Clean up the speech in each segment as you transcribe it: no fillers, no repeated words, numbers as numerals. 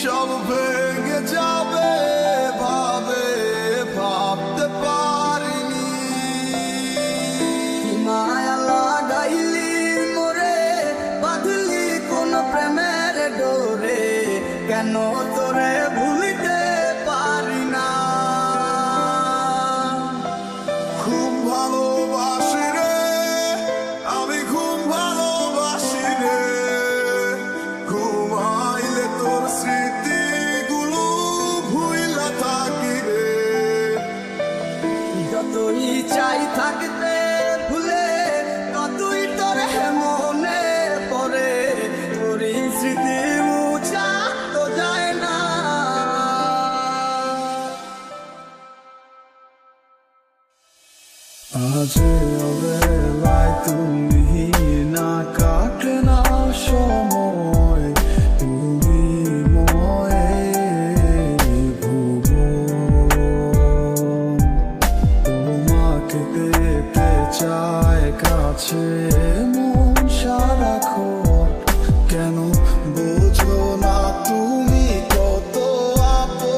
সব ভেঙে যাবে ভাবে ভাবতে পারিনি। মায়া লাগাইলি মোরে, বাঁধলি কোন প্রেমের ডোরে, কেন তোরে ভুলিতে পারি না। খুব ভালোবাসি রে, আমি খুব ভালোবাসি রে, ঘুমাইলে তোর স্মৃতিগুলো ভুইলা থাকি রে। যতই চাই থাকতে ভুলে, ততই তোর মনে পড়ে, তোর স্মৃতি মুছা তো যায় না। আজ বেলায় তুমি না কাটে না সময়, তুমি ময়ে ভুবন। তোমাকে পেতে চায় কাছে মন সারাক্ষণ, কেন বোঝো না তুমি কত আপন।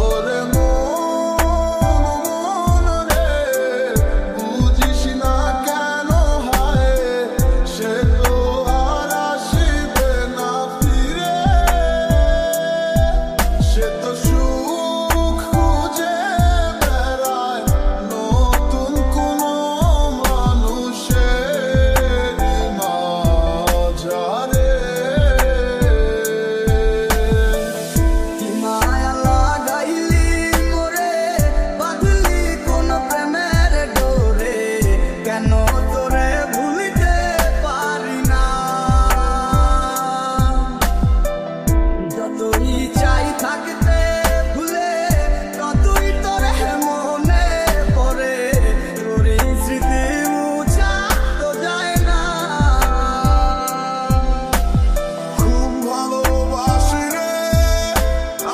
ওরে মন রে, বুঝিস না কেন হায়, সে তো আর আসিবে না ফিরে। সে তো সুখ খুঁজে বেড়ায় নতুন কোনো মানুষের মাঝারে। কি মায়া লাগাইলি মোরে, বাঁধলি কোন প্রেমের ডোরে, কেন তোরে ভুলিতে পারি না। যতই চাই থাকতে ভুলে, ততই তোর মনে পড়ে, তোর স্মৃতি মুছা তো যায় না। খুব ভালোবাসি রে,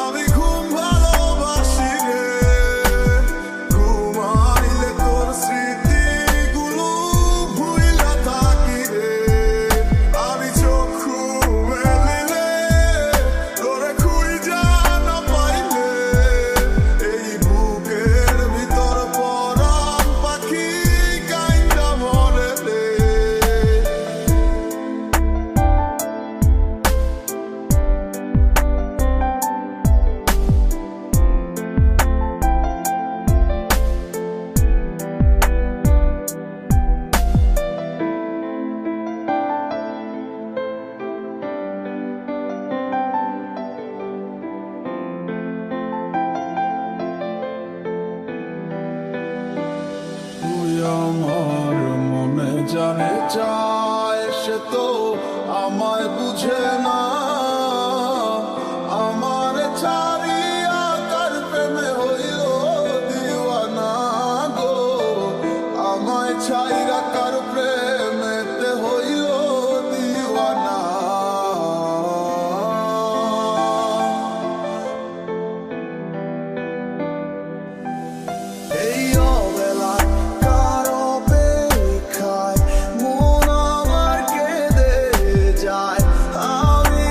আমি খুব ভালোবাসি রে, ঘুমাইলে তোর স্মৃতিগুলো ভুইলা থাকি রে। আমি চক্ষু মেলিলে তোরে খুঁজা না পাইলে, এই বুকের ভিতর পরাণ পাখি কাইন্দা মরে রে। তুই আমার মনে জানে চায়, সে তো আমায় বুঝে না। আমার ছাড়িয়া কার প্রেমে হইল দিওয়ানা গো, আমায় ছাইরা কার প্রেমেতে হইল দিওয়ানা। এই অবেলায় কারো অপেক্ষায় মন আমার কেঁদে যায়, আমি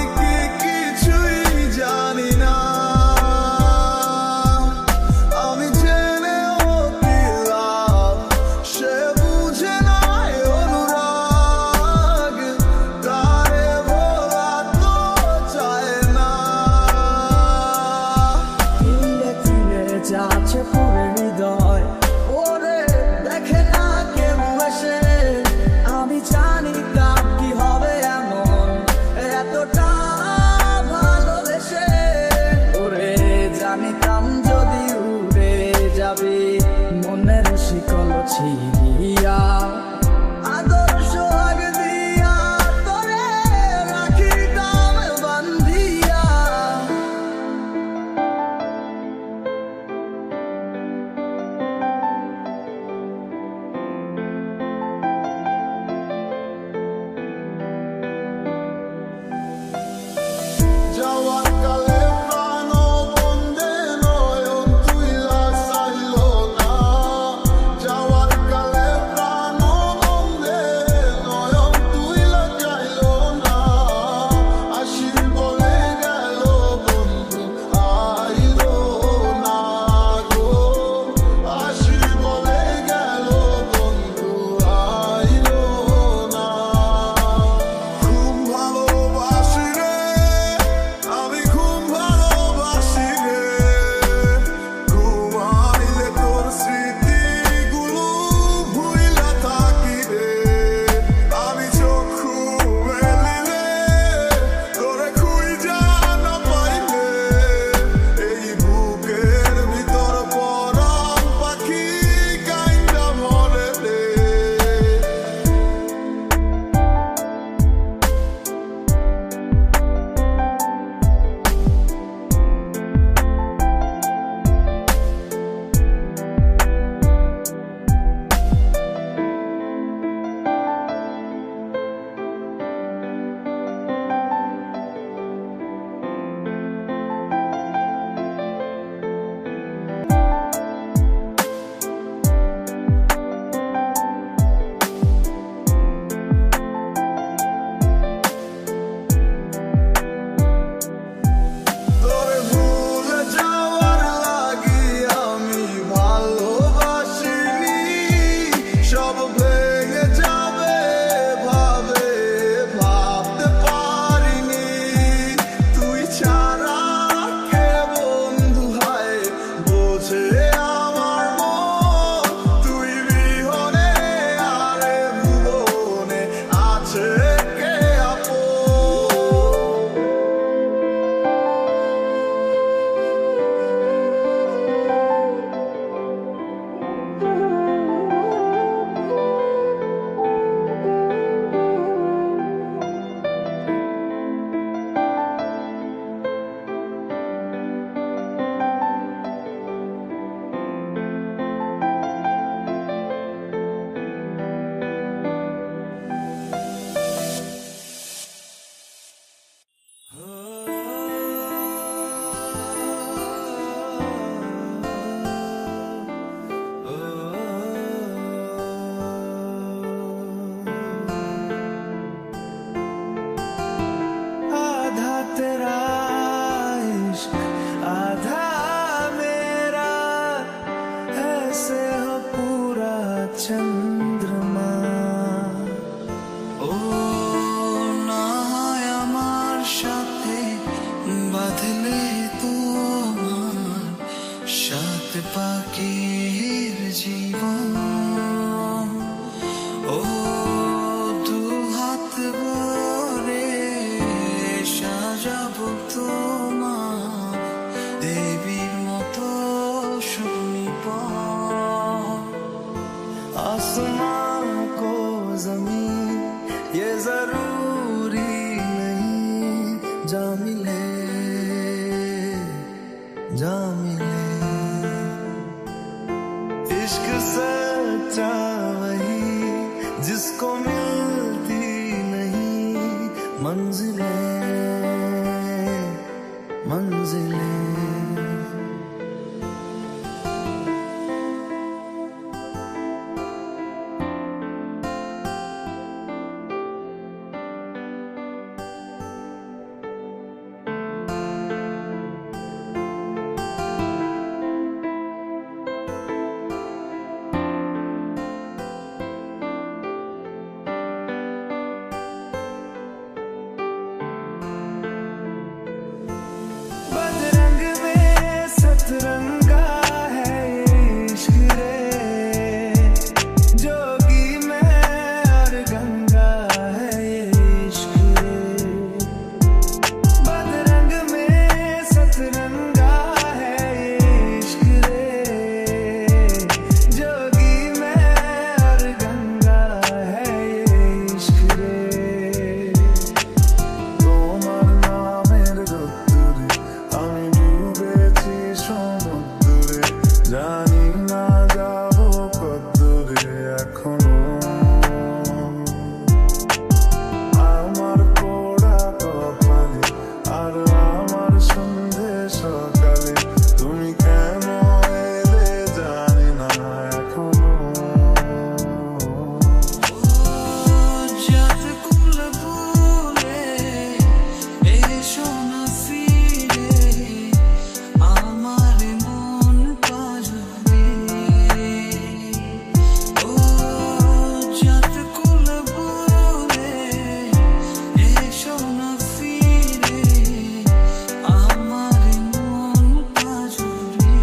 ये जरूरी नहीं जा मिले जा मिले। इश्क सच्चा वही जिसको मिलती नहीं मंजिलें मंजिलें। रंगा है इश्क रे, जोगी मैं और गंगा है इश्क रे। बदरंग में सतरंगा है इश्क रे, जोगी मैं और गंगा है इश्क रे। তোমার নামের রোদ্দুরে আমি ডুবেছি সমুদ্রে, জানি না যাবো কদ্দুরে এখনো। আমার পোড়া কপালে আর আমার সন্ধে সকালে তুমি কেন এলে জানি না এখনো। যত কুল ভুলে এসো না ফিরে, আমার মনটা জুড়ে। ও যত কুল ভুলে এসো না ফিরে, আমার মনটা জুড়ে।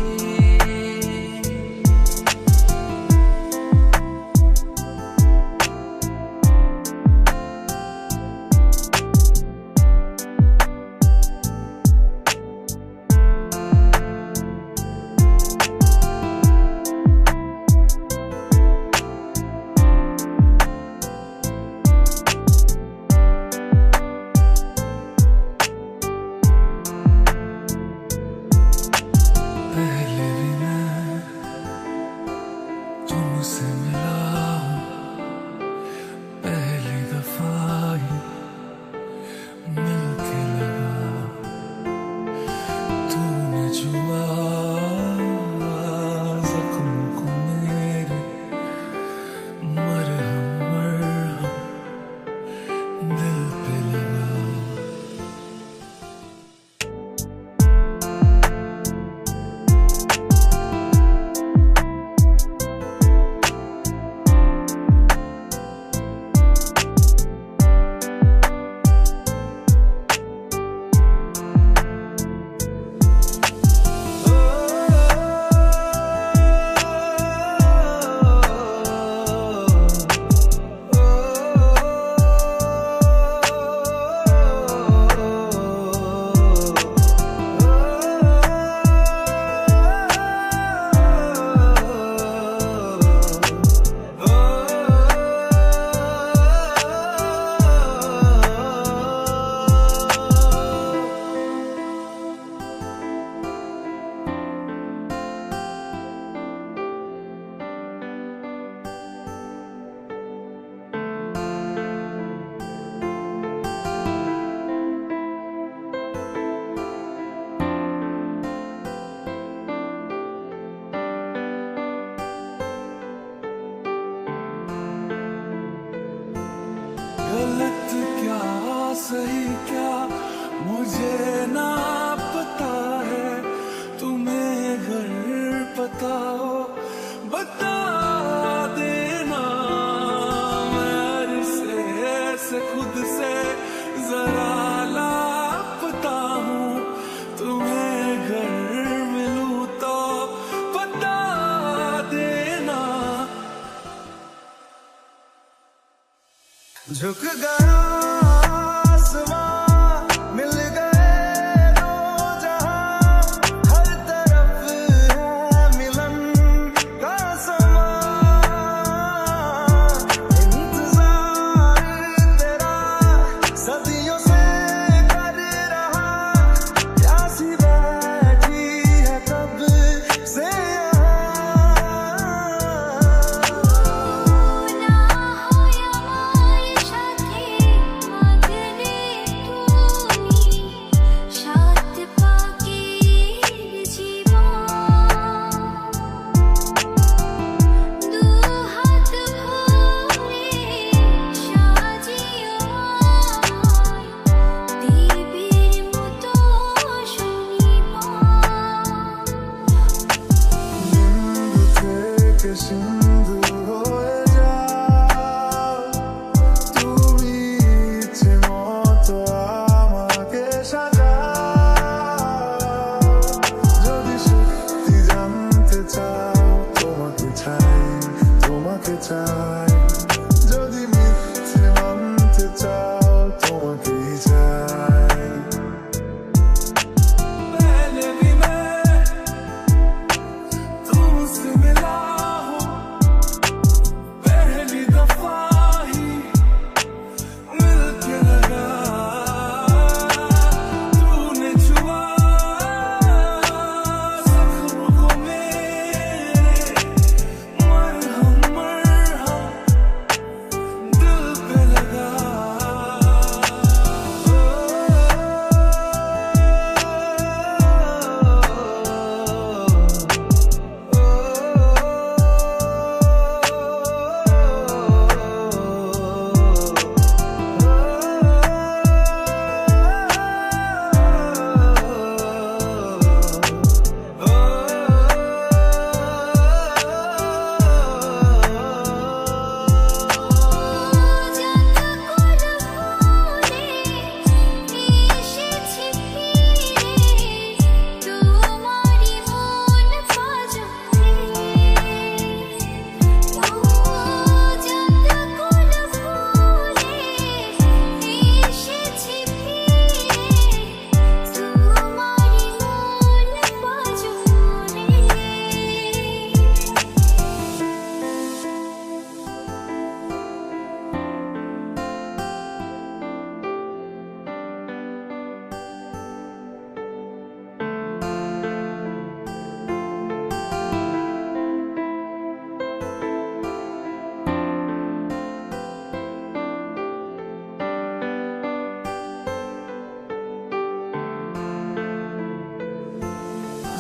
पहले भी मैं तुमसे मिला हूँ, पहली दफा ही मिलके लगा। तूने छुआ जख्म को मेरे, मरहम मरहम दिल पे लगा। गलत क्या सही क्या मुझे ना पता है, तुम्हें अगर पता हो बता देना। मैं से खुद से जरा लापता हूँ, तुम्हें अगर मिलूं तो बता देना। झुक गया आसमां, मिल गए दो जहां, हर तरफ है मिलन का समा। इंतजार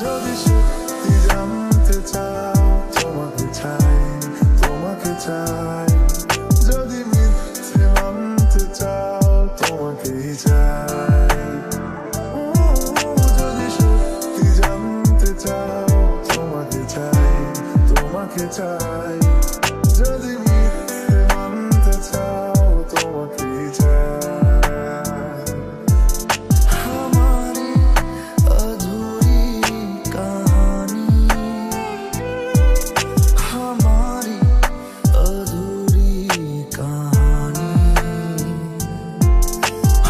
যদি সত্যি জানতে চাও তোমাকে চাই, তোমাকে চাই। যদি মিথ্যে মানতে চাও তোমাকেই চাই। যদি সত্যি জানতে চাও তোমাকে চাই, তোমাকে চাই। যদি মিথ্যে মানতে চাও তোমাকেই চাই। हमारी अधूरी कहानी, हमारी अधूरी कहानी,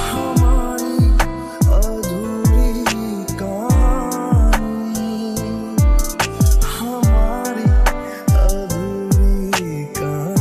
हमारी अधूरी कहानी, हमारी अधूरी कहानी।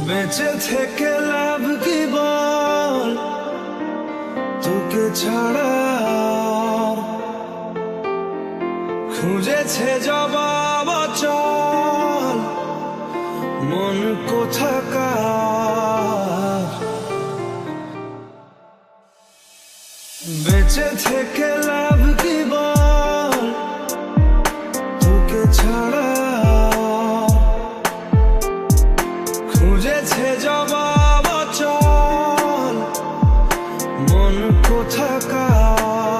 বেঁচে থেকে লাভ কি বল, তোকে ছাড়া খুঁজেছে জবাব চল মন কোথাকার। বেঁচে থেকে লাভ কি বল, তোকে ছাড়া খুঁজেছে জবাব চল মন কোথাকার।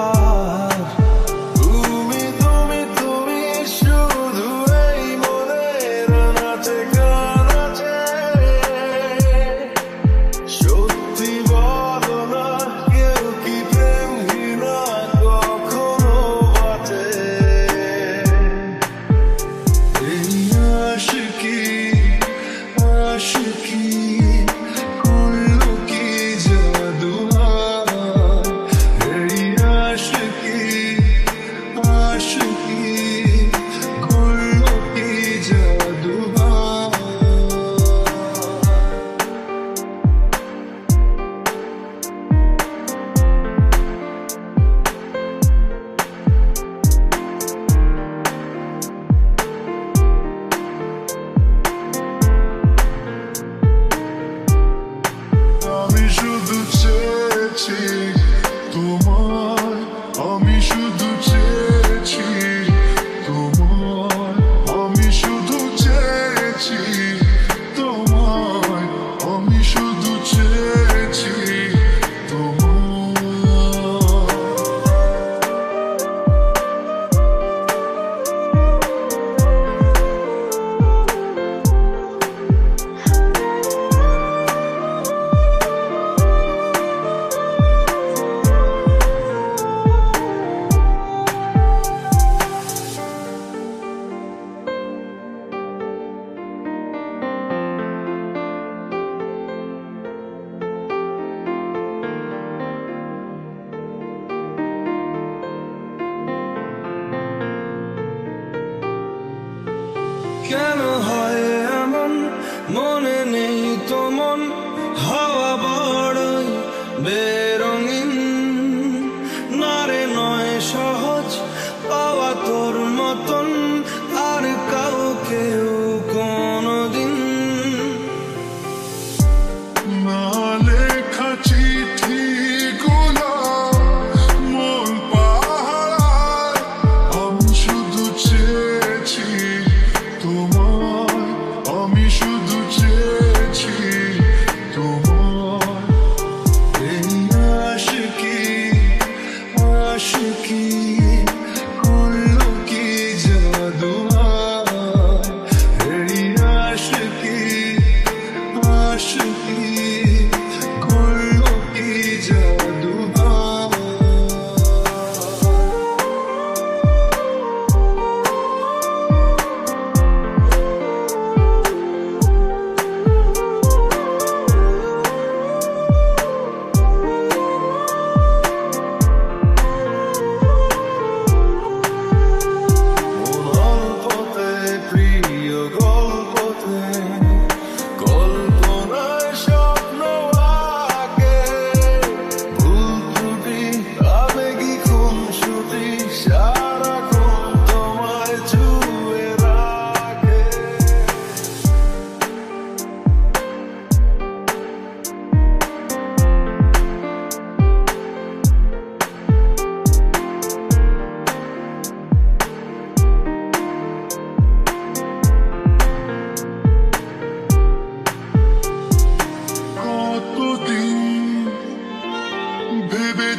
তুমি তুমি তুমি শুধু এই মনের নাচে গানাচে, সত্যি বলো না কেউ কি প্রেম ঘৃণা করে।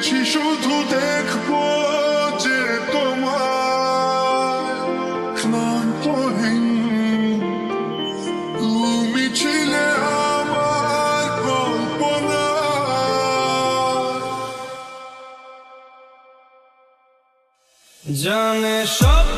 চেয়েছি শুধু দেখবো যে তোমার ক্লান্তহীন তুমি ছিলে আমার কল্পনা জানে সব